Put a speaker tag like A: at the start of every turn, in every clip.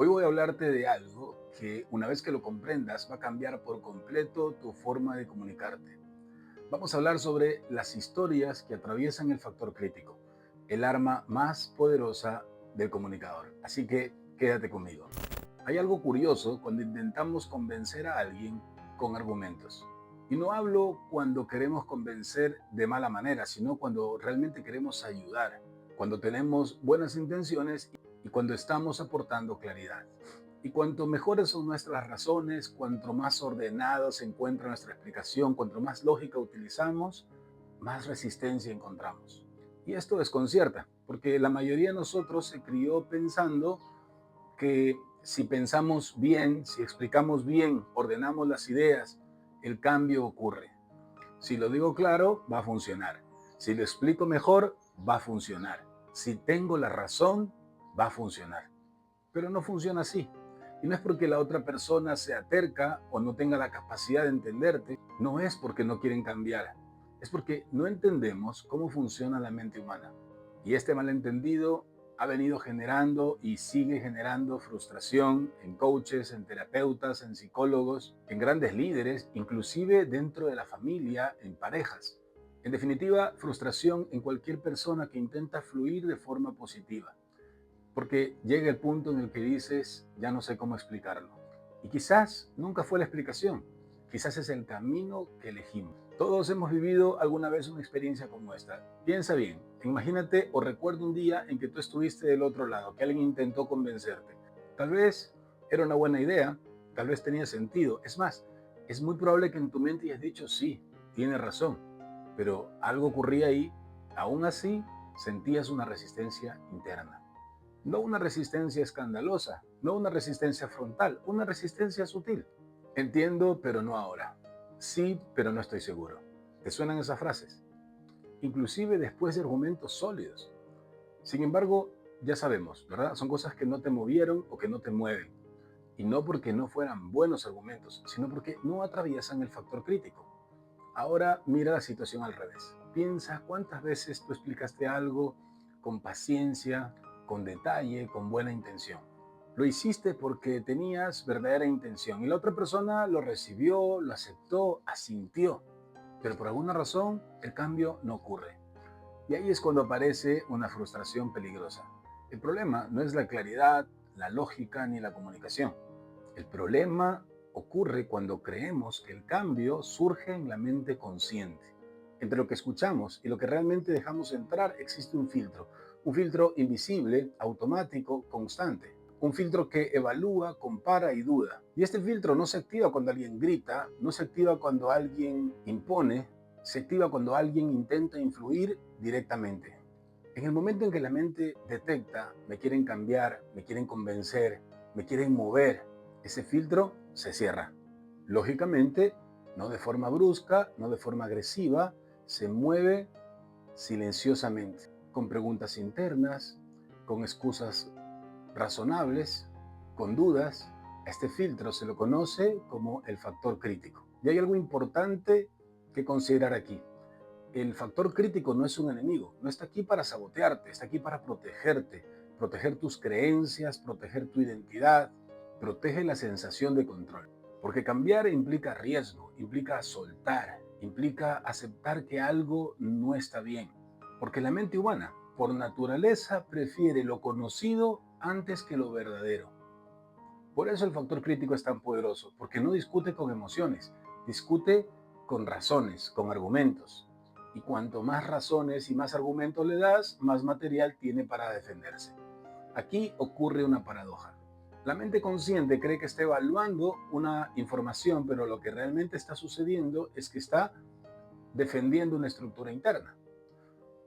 A: Hoy voy a hablarte de algo que una vez que lo comprendas va a cambiar por completo tu forma de comunicarte. Vamos a hablar sobre las historias que atraviesan el factor crítico, el arma más poderosa del comunicador. Así que quédate conmigo. Hay algo curioso cuando intentamos convencer a alguien con argumentos. Y no hablo cuando queremos convencer de mala manera, sino cuando realmente queremos ayudar, cuando tenemos buenas intenciones y cuando estamos aportando claridad. Y cuanto mejores son nuestras razones, cuanto más ordenado se encuentra nuestra explicación, cuanto más lógica utilizamos, más resistencia encontramos. Y esto desconcierta, porque la mayoría de nosotros se crió pensando que si pensamos bien, si explicamos bien, ordenamos las ideas, el cambio ocurre. Si lo digo claro, va a funcionar. Si lo explico mejor, va a funcionar. Si tengo la razón, va a funcionar. Pero no funciona así. Y no es porque la otra persona sea terca o no tenga la capacidad de entenderte, no es porque no quieren cambiar, es porque no entendemos cómo funciona la mente humana. Y este malentendido ha venido generando y sigue generando frustración en coaches, en terapeutas, en psicólogos, en grandes líderes, inclusive dentro de la familia, en parejas. En definitiva, frustración en cualquier persona que intenta fluir de forma positiva. Porque llega el punto en el que dices, ya no sé cómo explicarlo. Y quizás nunca fue la explicación, quizás es el camino que elegimos. Todos hemos vivido alguna vez una experiencia como esta. Piensa bien, imagínate o recuerda un día en que tú estuviste del otro lado, que alguien intentó convencerte. Tal vez era una buena idea, tal vez tenía sentido. Es más, es muy probable que en tu mente hayas dicho, sí, tiene razón, pero algo ocurría ahí, aún así sentías una resistencia interna. No una resistencia escandalosa, no una resistencia frontal, una resistencia sutil. Entiendo, pero no ahora. Sí, pero no estoy seguro. ¿Te suenan esas frases? Inclusive después de argumentos sólidos. Sin embargo, ya sabemos, ¿verdad? Son cosas que no te movieron o que no te mueven. Y no porque no fueran buenos argumentos, sino porque no atraviesan el factor crítico. Ahora mira la situación al revés. Piensa cuántas veces tú explicaste algo con paciencia, con detalle, con buena intención. Lo hiciste porque tenías verdadera intención y la otra persona lo recibió, lo aceptó, asintió. Pero por alguna razón el cambio no ocurre. Y ahí es cuando aparece una frustración peligrosa. El problema no es la claridad, la lógica ni la comunicación. El problema ocurre cuando creemos que el cambio surge en la mente consciente. Entre lo que escuchamos y lo que realmente dejamos entrar existe un filtro invisible, automático, constante, un filtro que evalúa, compara y duda. Y este filtro no se activa cuando alguien grita, no se activa cuando alguien impone, se activa cuando alguien intenta influir directamente. En el momento en que la mente detecta, me quieren cambiar, me quieren convencer, me quieren mover, ese filtro se cierra. Lógicamente, no de forma brusca, no de forma agresiva, se mueve silenciosamente, con preguntas internas, con excusas razonables, con dudas. A este filtro se lo conoce como el factor crítico. Y hay algo importante que considerar aquí. El factor crítico no es un enemigo, no está aquí para sabotearte, está aquí para protegerte, proteger tus creencias, proteger tu identidad, protege la sensación de control. Porque cambiar implica riesgo, implica soltar, implica aceptar que algo no está bien. Porque la mente humana, por naturaleza, prefiere lo conocido antes que lo verdadero. Por eso el factor crítico es tan poderoso, porque no discute con emociones, discute con razones, con argumentos. Y cuanto más razones y más argumentos le das, más material tiene para defenderse. Aquí ocurre una paradoja. La mente consciente cree que está evaluando una información, pero lo que realmente está sucediendo es que está defendiendo una estructura interna.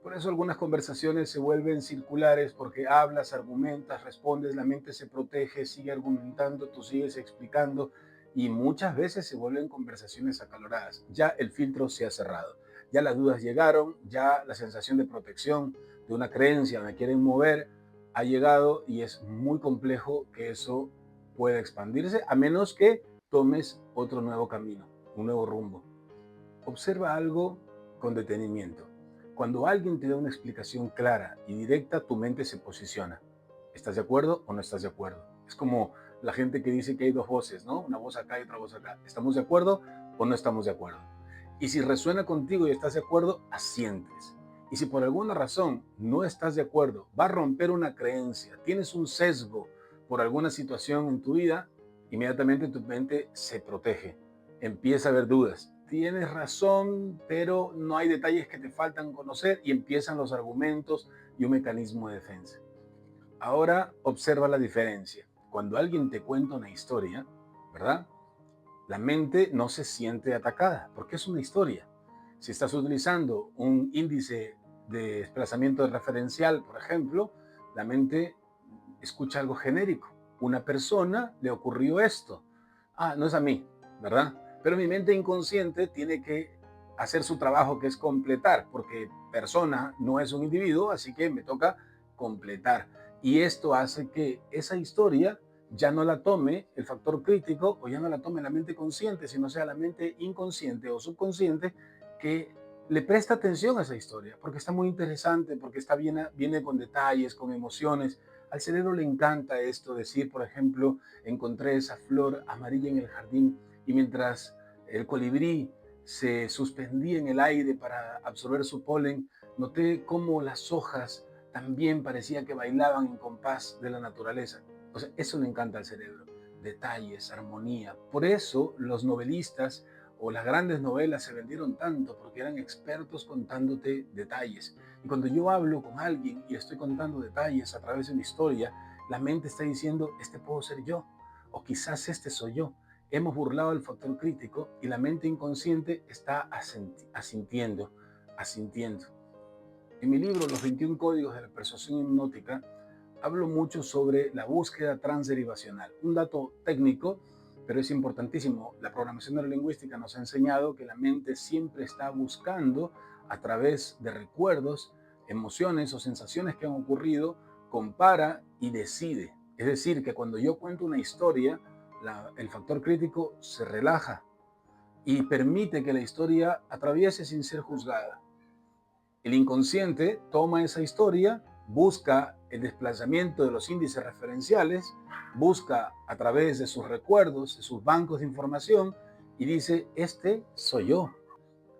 A: Por eso algunas conversaciones se vuelven circulares porque hablas, argumentas, respondes, la mente se protege, sigue argumentando, tú sigues explicando y muchas veces se vuelven conversaciones acaloradas. Ya el filtro se ha cerrado, ya las dudas llegaron, ya la sensación de protección de una creencia, me quieren mover, ha llegado y es muy complejo que eso pueda expandirse a menos que tomes otro nuevo camino, un nuevo rumbo. Observa algo con detenimiento. Cuando alguien te da una explicación clara y directa, tu mente se posiciona. ¿Estás de acuerdo o no estás de acuerdo? Es como la gente que dice que hay dos voces, ¿no? Una voz acá y otra voz acá. ¿Estamos de acuerdo o no estamos de acuerdo? Y si resuena contigo y estás de acuerdo, asientes. Y si por alguna razón no estás de acuerdo, va a romper una creencia, tienes un sesgo por alguna situación en tu vida, inmediatamente tu mente se protege, empieza a haber dudas. Tienes razón, pero no hay detalles que te faltan conocer y empiezan los argumentos y un mecanismo de defensa. Ahora observa la diferencia. Cuando alguien te cuenta una historia, ¿verdad? La mente no se siente atacada porque es una historia. Si estás utilizando un índice de desplazamiento referencial, por ejemplo, la mente escucha algo genérico. Una persona le ocurrió esto. Ah, no es a mí, ¿verdad? Pero mi mente inconsciente tiene que hacer su trabajo, que es completar, porque persona no es un individuo, así que me toca completar. Y esto hace que esa historia ya no la tome el factor crítico o ya no la tome la mente consciente, sino sea la mente inconsciente o subconsciente que le presta atención a esa historia, porque está muy interesante, porque viene con detalles, con emociones. Al cerebro le encanta esto, decir, por ejemplo, encontré esa flor amarilla en el jardín y mientras el colibrí se suspendía en el aire para absorber su polen, noté cómo las hojas también parecía que bailaban en compás de la naturaleza. O sea, eso le encanta al cerebro. Detalles, armonía. Por eso los novelistas o las grandes novelas se vendieron tanto, porque eran expertos contándote detalles. Y cuando yo hablo con alguien y estoy contando detalles a través de una historia, la mente está diciendo, este puedo ser yo, o quizás este soy yo. Hemos burlado el factor crítico y la mente inconsciente está asintiendo, asintiendo. En mi libro, Los 21 Códigos de la Persuasión Hipnótica, hablo mucho sobre la búsqueda transderivacional. Un dato técnico, pero es importantísimo. La programación neurolingüística nos ha enseñado que la mente siempre está buscando a través de recuerdos, emociones o sensaciones que han ocurrido, compara y decide. Es decir, que cuando yo cuento una historia, el factor crítico se relaja y permite que la historia atraviese sin ser juzgada. El inconsciente toma esa historia, busca el desplazamiento de los índices referenciales, busca a través de sus recuerdos, de sus bancos de información y dice, este soy yo.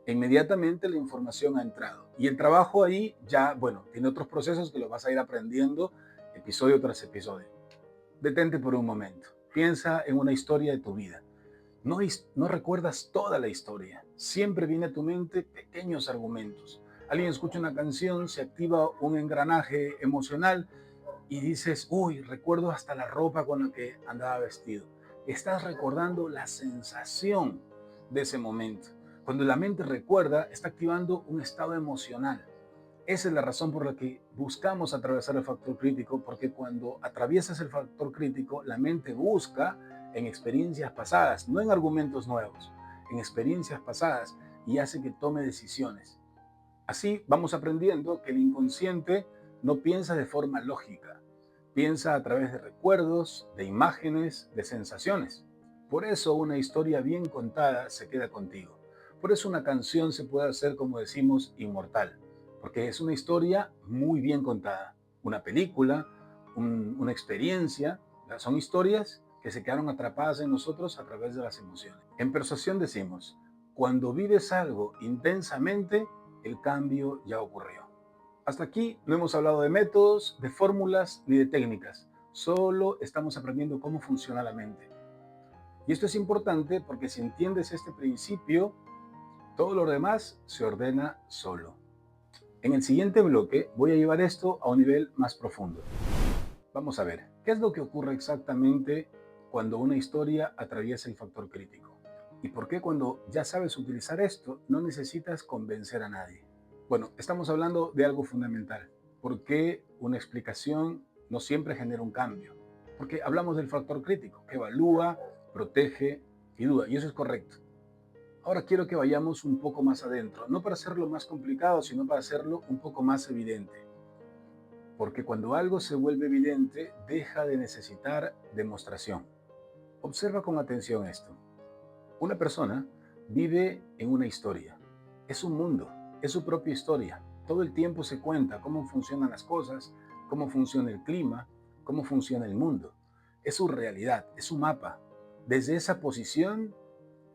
A: E inmediatamente la información ha entrado. Y el trabajo ahí ya, bueno, tiene otros procesos que lo vas a ir aprendiendo episodio tras episodio. Detente por un momento. Piensa en una historia de tu vida. No recuerdas toda la historia. Siempre viene a tu mente pequeños argumentos. Alguien escucha una canción, se activa un engranaje emocional y dices, uy, recuerdo hasta la ropa con la que andaba vestido. Estás recordando la sensación de ese momento. Cuando la mente recuerda, está activando un estado emocional. Esa es la razón por la que buscamos atravesar el factor crítico, porque cuando atraviesas el factor crítico, la mente busca en experiencias pasadas, no en argumentos nuevos, en experiencias pasadas y hace que tome decisiones. Así vamos aprendiendo que el inconsciente no piensa de forma lógica, piensa a través de recuerdos, de imágenes, de sensaciones. Por eso una historia bien contada se queda contigo. Por eso una canción se puede hacer, como decimos, inmortal, porque es una historia muy bien contada. Una película, una experiencia, son historias que se quedaron atrapadas en nosotros a través de las emociones. En persuasión decimos, cuando vives algo intensamente, el cambio ya ocurrió. Hasta aquí no hemos hablado de métodos, de fórmulas ni de técnicas. Solo estamos aprendiendo cómo funciona la mente. Y esto es importante porque si entiendes este principio, todo lo demás se ordena solo. En el siguiente bloque voy a llevar esto a un nivel más profundo. Vamos a ver, ¿qué es lo que ocurre exactamente cuando una historia atraviesa el factor crítico? ¿Y por qué cuando ya sabes utilizar esto no necesitas convencer a nadie? Bueno, estamos hablando de algo fundamental. ¿Por qué una explicación no siempre genera un cambio? Porque hablamos del factor crítico, que evalúa, protege y duda, y eso es correcto. Ahora quiero que vayamos un poco más adentro, no para hacerlo más complicado, sino para hacerlo un poco más evidente. Porque cuando algo se vuelve evidente, deja de necesitar demostración. Observa con atención esto. Una persona vive en una historia. Es un mundo, es su propia historia. Todo el tiempo se cuenta cómo funcionan las cosas, cómo funciona el clima, cómo funciona el mundo. es su realidad, es su mapa. Desde esa posición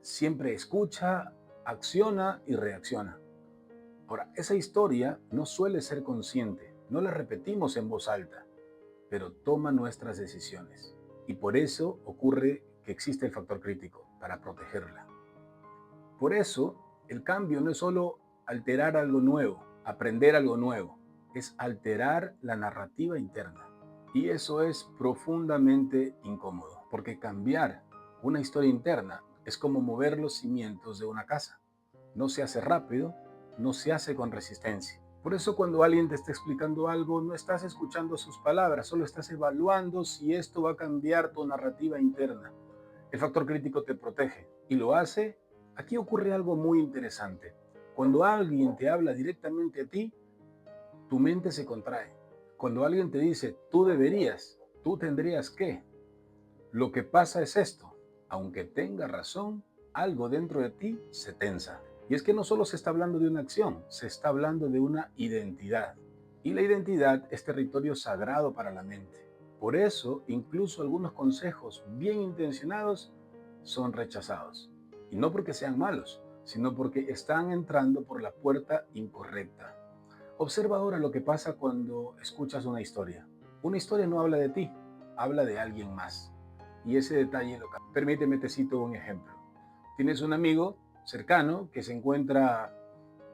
A: siempre escucha, acciona y reacciona. Ahora, esa historia no suele ser consciente, no la repetimos en voz alta, pero toma nuestras decisiones. Y por eso ocurre que existe el factor crítico, para protegerla. Por eso, el cambio no es solo alterar algo nuevo, aprender algo nuevo, es alterar la narrativa interna. Y eso es profundamente incómodo, porque cambiar una historia interna es como mover los cimientos de una casa. No se hace rápido, no se hace con resistencia. Por eso cuando alguien te está explicando algo, no estás escuchando sus palabras, solo estás evaluando si esto va a cambiar tu narrativa interna. El factor crítico te protege y lo hace. Aquí ocurre algo muy interesante. Cuando alguien te habla directamente a ti, tu mente se contrae. Cuando alguien te dice, tú deberías, tú tendrías que, lo que pasa es esto. Aunque tenga razón, algo dentro de ti se tensa. Y es que no solo se está hablando de una acción, se está hablando de una identidad. Y la identidad es territorio sagrado para la mente. Por eso, incluso algunos consejos bien intencionados son rechazados. Y no porque sean malos, sino porque están entrando por la puerta incorrecta. Observa ahora lo que pasa cuando escuchas una historia. Una historia no habla de ti, habla de alguien más. Y ese detalle lo cambia. Permíteme te cito un ejemplo. Tienes un amigo cercano que se encuentra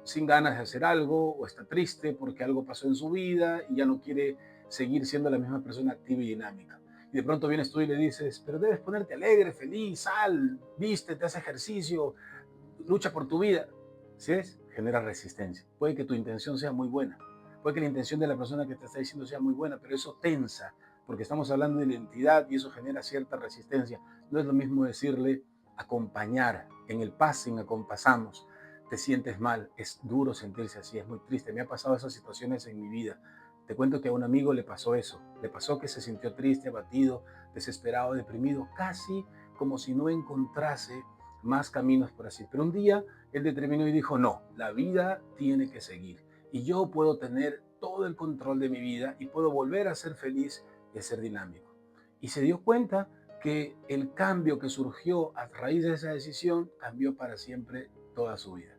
A: sin ganas de hacer algo o está triste porque algo pasó en su vida y ya no quiere seguir siendo la misma persona activa y dinámica. Y de pronto vienes tú y le dices, pero debes ponerte alegre, feliz, sal, vístete, haz ejercicio, lucha por tu vida. ¿Sí es? Genera resistencia. Puede que tu intención sea muy buena, puede que la intención de la persona que te está diciendo sea muy buena, pero eso tensa, porque estamos hablando de identidad y eso genera cierta resistencia. No es lo mismo decirle acompañar, en el passing acompasamos, te sientes mal, es duro sentirse así, es muy triste. Me ha pasado esas situaciones en mi vida. Te cuento que a un amigo le pasó eso, le pasó que se sintió triste, abatido, desesperado, deprimido, casi como si no encontrase más caminos por así. Pero un día él determinó y dijo, no, la vida tiene que seguir y yo puedo tener todo el control de mi vida y puedo volver a ser feliz y a ser dinámico. Y se dio cuenta que el cambio que surgió a raíz de esa decisión cambió para siempre toda su vida.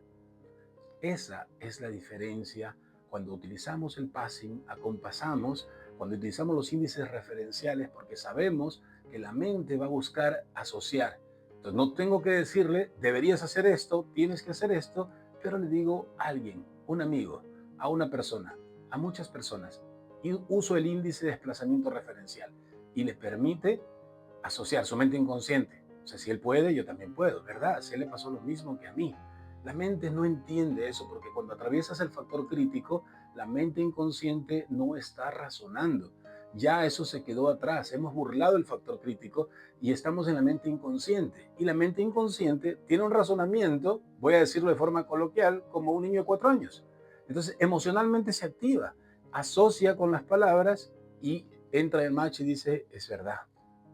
A: Esa es la diferencia cuando utilizamos el passing, acompasamos, cuando utilizamos los índices referenciales, porque sabemos que la mente va a buscar asociar. Entonces no tengo que decirle, deberías hacer esto, tienes que hacer esto, pero le digo a alguien, un amigo, a una persona, a muchas personas, y uso el índice de desplazamiento referencial y le permite asociar su mente inconsciente. O sea, si él puede, yo también puedo, ¿verdad? Si a él le pasó lo mismo que a mí. La mente no entiende eso porque cuando atraviesas el factor crítico, la mente inconsciente no está razonando. Ya eso se quedó atrás. Hemos burlado el factor crítico y estamos en la mente inconsciente. Y la mente inconsciente tiene un razonamiento, voy a decirlo de forma coloquial, como un niño de 4 años. Entonces, emocionalmente se activa, asocia con las palabras y entra en match y dice, es verdad,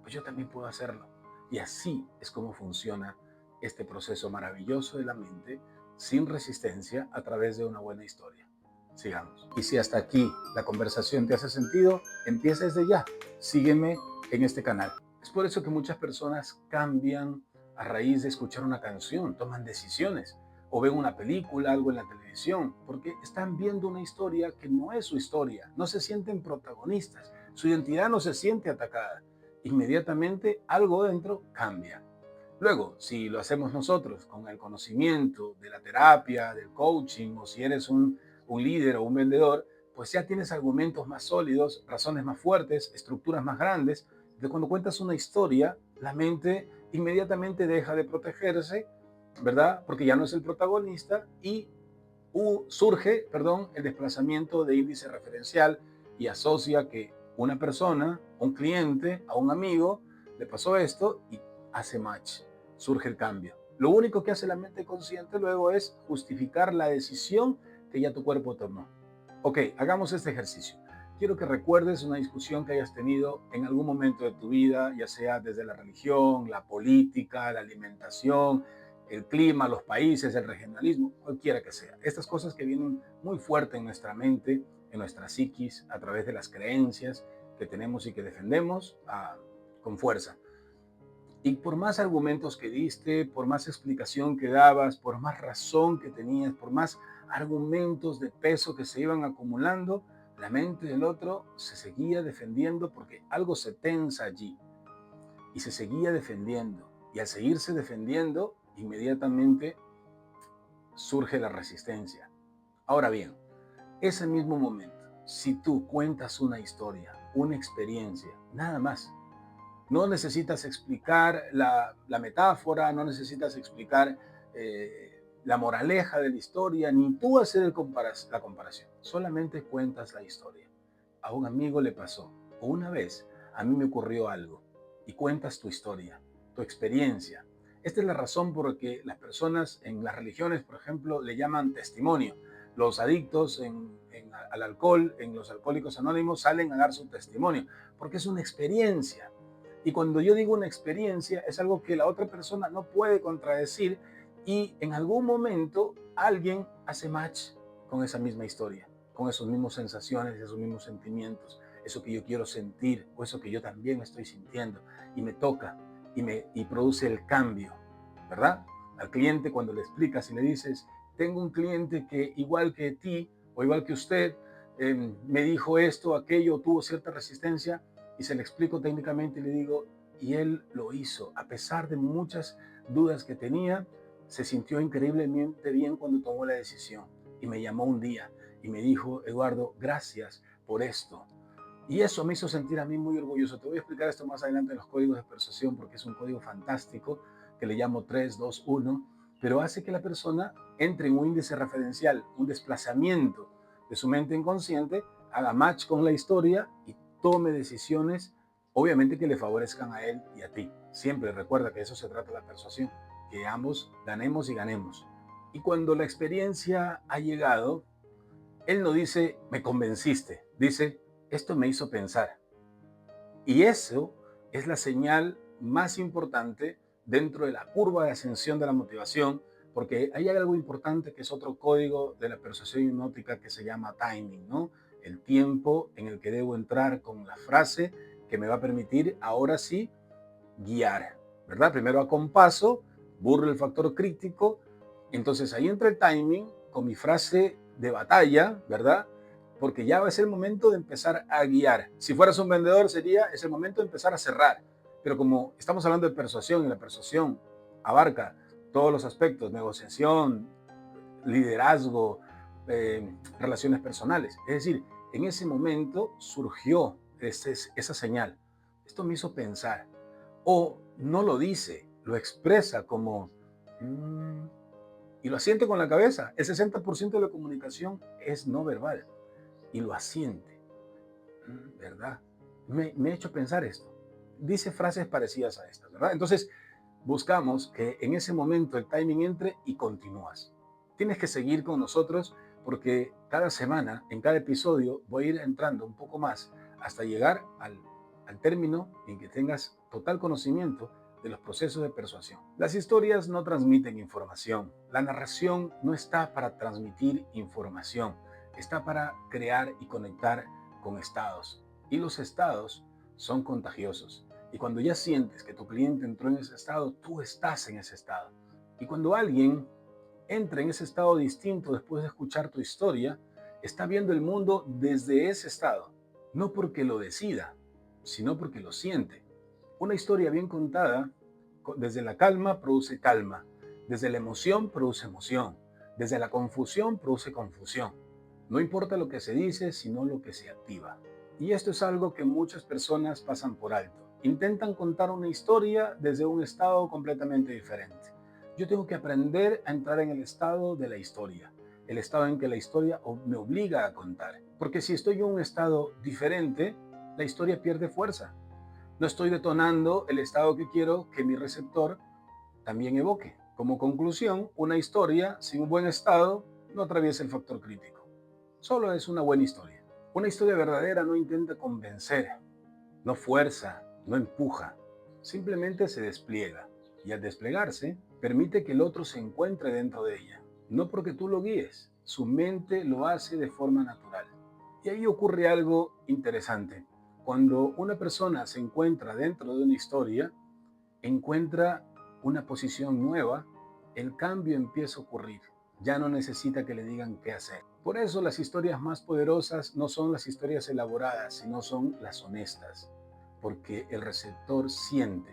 A: pues yo también puedo hacerlo. Y así es como funciona este proceso maravilloso de la mente sin resistencia a través de una buena historia. Sigamos. Y si hasta aquí la conversación te hace sentido, empieza desde ya. Sígueme en este canal. Es por eso que muchas personas cambian a raíz de escuchar una canción, toman decisiones o ven una película, algo en la televisión, porque están viendo una historia que no es su historia, no se sienten protagonistas, su identidad no se siente atacada. Inmediatamente algo dentro cambia. Luego, si lo hacemos nosotros con el conocimiento de la terapia, del coaching, o si eres un líder o un vendedor, pues ya tienes argumentos más sólidos, razones más fuertes, estructuras más grandes. Entonces, cuando cuentas una historia, la mente inmediatamente deja de protegerse, ¿verdad? Porque ya no es el protagonista y surge, el desplazamiento de índice referencial y asocia que una persona, un cliente, a un amigo, le pasó esto y hace match, surge el cambio. Lo único que hace la mente consciente luego es justificar la decisión que ya tu cuerpo tomó. Ok, hagamos este ejercicio. Quiero que recuerdes una discusión que hayas tenido en algún momento de tu vida, ya sea desde la religión, la política, la alimentación, el clima, los países, el regionalismo, cualquiera que sea. Estas cosas que vienen muy fuerte en nuestra mente, en nuestra psiquis, a través de las creencias que tenemos y que defendemos, con fuerza. Y por más argumentos que diste, por más explicación que dabas, por más razón que tenías, por más argumentos de peso que se iban acumulando, la mente del otro se seguía defendiendo porque algo se tensa allí y se seguía defendiendo. Y al seguirse defendiendo, inmediatamente surge la resistencia. Ahora bien, ese mismo momento, si tú cuentas una historia, una experiencia, nada más, no necesitas explicar la metáfora, no necesitas explicar la moraleja de la historia, ni tú hacer la comparación. Solamente cuentas la historia. A un amigo le pasó, o una vez a mí me ocurrió algo, y cuentas tu historia, tu experiencia. Esta es la razón por la que las personas en las religiones, por ejemplo, le llaman testimonio. Los adictos al alcohol, en los alcohólicos anónimos, salen a dar su testimonio, porque es una experiencia. Y cuando yo digo una experiencia, es algo que la otra persona no puede contradecir y en algún momento alguien hace match con esa misma historia, con esas mismas sensaciones, esos mismos sentimientos, eso que yo quiero sentir o eso que yo también estoy sintiendo y me toca y produce el cambio, ¿verdad? Al cliente cuando le explicas y le dices, tengo un cliente que igual que ti o igual que usted, me dijo esto, aquello, tuvo cierta resistencia, y se le explico técnicamente y le digo, y él lo hizo, a pesar de muchas dudas que tenía, se sintió increíblemente bien cuando tomó la decisión y me llamó un día y me dijo, Eduardo, gracias por esto. Y eso me hizo sentir a mí muy orgulloso. Te voy a explicar esto más adelante en los códigos de persuasión porque es un código fantástico que le llamo 3-2-1, pero hace que la persona entre en un índice referencial, un desplazamiento de su mente inconsciente, haga match con la historia y tome decisiones, obviamente que le favorezcan a él y a ti. Siempre recuerda que eso se trata de la persuasión, que ambos ganemos y ganemos. Y cuando la experiencia ha llegado, él no dice, me convenciste, dice, esto me hizo pensar. Y eso es la señal más importante dentro de la curva de ascensión de la motivación, porque hay algo importante que es otro código de la persuasión hipnótica que se llama timing, ¿no? El tiempo en el que debo entrar con la frase que me va a permitir ahora sí guiar, ¿verdad? Primero acompaso, burlo el factor crítico, entonces ahí entra el timing con mi frase de batalla, ¿verdad? Porque ya es el momento de empezar a guiar. Si fueras un vendedor es el momento de empezar a cerrar. Pero como estamos hablando de persuasión y la persuasión abarca todos los aspectos, negociación, liderazgo, relaciones personales. Es decir, en ese momento surgió esa señal. Esto me hizo pensar. O no lo dice, lo expresa como y lo asiente con la cabeza. El 60% de la comunicación es no verbal y lo asiente. ¿Verdad? Me ha hecho pensar esto. Dice frases parecidas a estas, ¿verdad? Entonces, buscamos que en ese momento el timing entre y continúas. Tienes que seguir con nosotros porque cada semana, en cada episodio, voy a ir entrando un poco más hasta llegar al término en que tengas total conocimiento de los procesos de persuasión. Las historias no transmiten información. La narración no está para transmitir información, está para crear y conectar con estados. Y los estados son contagiosos. Y cuando ya sientes que tu cliente entró en ese estado, tú estás en ese estado. Y cuando alguien entra en ese estado distinto después de escuchar tu historia, está viendo el mundo desde ese estado. No porque lo decida, sino porque lo siente. Una historia bien contada, desde la calma produce calma, desde la emoción produce emoción, desde la confusión produce confusión. No importa lo que se dice, sino lo que se activa. Y esto es algo que muchas personas pasan por alto. Intentan contar una historia desde un estado completamente diferente. Yo tengo que aprender a entrar en el estado de la historia, el estado en que la historia me obliga a contar. Porque si estoy en un estado diferente, la historia pierde fuerza. No estoy detonando el estado que quiero que mi receptor también evoque. Como conclusión, una historia sin un buen estado no atraviesa el factor crítico. Solo es una buena historia. Una historia verdadera no intenta convencer, no fuerza, no empuja. Simplemente se despliega. Y al desplegarse, permite que el otro se encuentre dentro de ella. No porque tú lo guíes, su mente lo hace de forma natural. Y ahí ocurre algo interesante. Cuando una persona se encuentra dentro de una historia, encuentra una posición nueva, el cambio empieza a ocurrir. Ya no necesita que le digan qué hacer. Por eso las historias más poderosas no son las historias elaboradas, sino son las honestas, porque el receptor siente.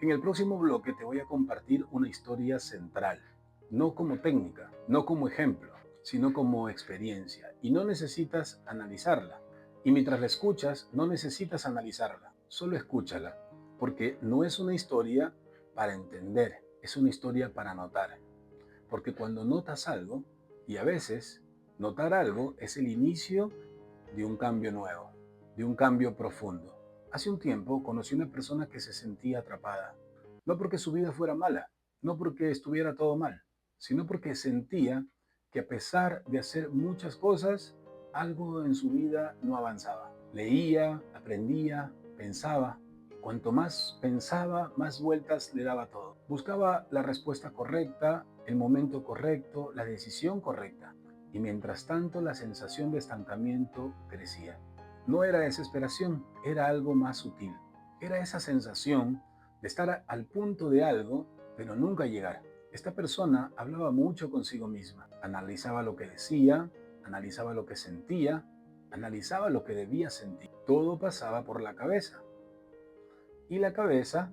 A: En el próximo bloque te voy a compartir una historia central, no como técnica, no como ejemplo, sino como experiencia. Y no necesitas analizarla. Y mientras la escuchas, no necesitas analizarla, solo escúchala, porque no es una historia para entender, es una historia para notar. Porque cuando notas algo, y a veces notar algo es el inicio de un cambio nuevo, de un cambio profundo. Hace un tiempo conocí una persona que se sentía atrapada, no porque su vida fuera mala, no porque estuviera todo mal, sino porque sentía que a pesar de hacer muchas cosas, algo en su vida no avanzaba. Leía, aprendía, pensaba. Cuanto más pensaba, más vueltas le daba todo. Buscaba la respuesta correcta, el momento correcto, la decisión correcta. Y mientras tanto la sensación de estancamiento crecía. No era desesperación, era algo más sutil. Era esa sensación de estar al punto de algo, pero nunca llegar. Esta persona hablaba mucho consigo misma, analizaba lo que decía, analizaba lo que sentía, analizaba lo que debía sentir. Todo pasaba por la cabeza. Y la cabeza,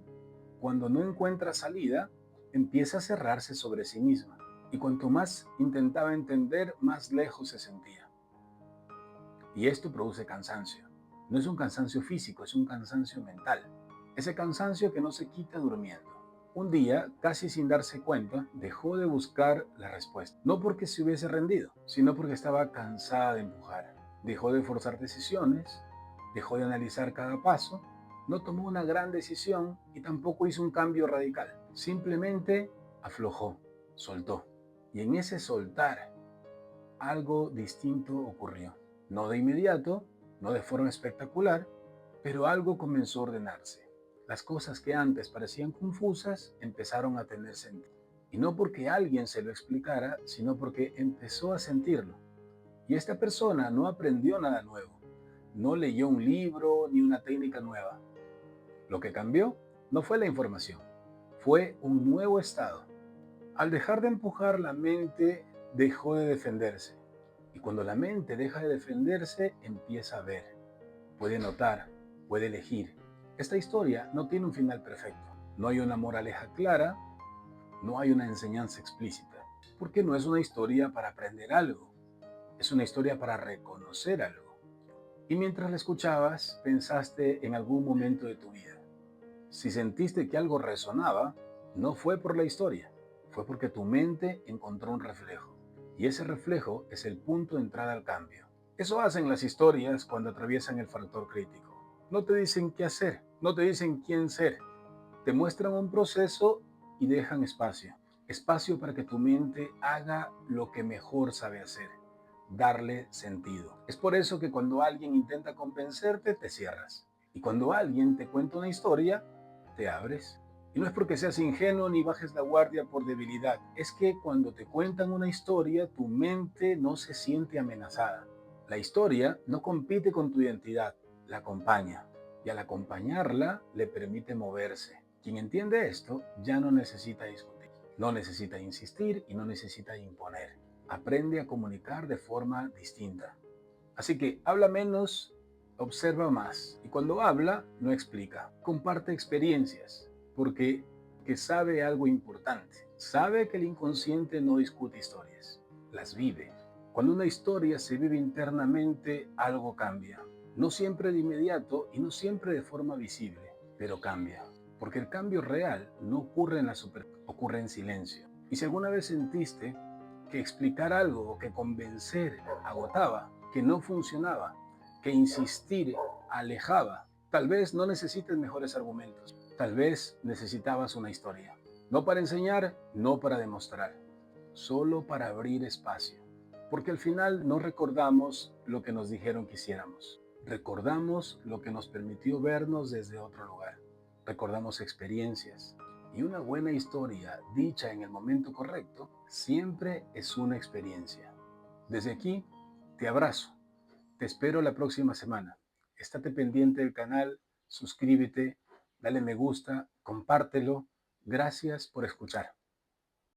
A: cuando no encuentra salida, empieza a cerrarse sobre sí misma. Y cuanto más intentaba entender, más lejos se sentía. Y esto produce cansancio. No es un cansancio físico, es un cansancio mental. Ese cansancio que no se quita durmiendo. Un día, casi sin darse cuenta, dejó de buscar la respuesta. No porque se hubiese rendido, sino porque estaba cansada de empujar. Dejó de forzar decisiones, dejó de analizar cada paso, no tomó una gran decisión y tampoco hizo un cambio radical. Simplemente aflojó, soltó. Y en ese soltar, algo distinto ocurrió. No de inmediato, no de forma espectacular, pero algo comenzó a ordenarse. Las cosas que antes parecían confusas empezaron a tener sentido. Y no porque alguien se lo explicara, sino porque empezó a sentirlo. Y esta persona no aprendió nada nuevo, no leyó un libro ni una técnica nueva. Lo que cambió no fue la información, fue un nuevo estado. Al dejar de empujar, la mente dejó de defenderse. Y cuando la mente deja de defenderse, empieza a ver, puede notar, puede elegir. Esta historia no tiene un final perfecto. No hay una moraleja clara, no hay una enseñanza explícita. Porque no es una historia para aprender algo, es una historia para reconocer algo. Y mientras la escuchabas, pensaste en algún momento de tu vida. Si sentiste que algo resonaba, no fue por la historia, fue porque tu mente encontró un reflejo. Y ese reflejo es el punto de entrada al cambio. Eso hacen las historias cuando atraviesan el factor crítico. No te dicen qué hacer, no te dicen quién ser. Te muestran un proceso y dejan espacio. Espacio para que tu mente haga lo que mejor sabe hacer, darle sentido. Es por eso que cuando alguien intenta convencerte, te cierras. Y cuando alguien te cuenta una historia, te abres. Y no es porque seas ingenuo ni bajes la guardia por debilidad. Es que cuando te cuentan una historia, tu mente no se siente amenazada. La historia no compite con tu identidad, la acompaña. Y al acompañarla, le permite moverse. Quien entiende esto ya no necesita discutir, no necesita insistir y no necesita imponer. Aprende a comunicar de forma distinta. Así que habla menos, observa más. Y cuando habla, no explica. Comparte experiencias, porque que sabe algo importante. Sabe que el inconsciente no discute historias, las vive. Cuando una historia se vive internamente, algo cambia. No siempre de inmediato y no siempre de forma visible, pero cambia. Porque el cambio real no ocurre en la superficie, ocurre en silencio. Y si alguna vez sentiste que explicar algo o que convencer agotaba, que no funcionaba, que insistir alejaba, tal vez no necesites mejores argumentos, tal vez necesitabas una historia. No para enseñar, no para demostrar, solo para abrir espacio. Porque al final no recordamos lo que nos dijeron que hiciéramos. Recordamos lo que nos permitió vernos desde otro lugar. Recordamos experiencias. Y una buena historia dicha en el momento correcto siempre es una experiencia. Desde aquí te abrazo. Te espero la próxima semana. estate pendiente del canal, suscríbete, dale me gusta, compártelo. Gracias por escuchar.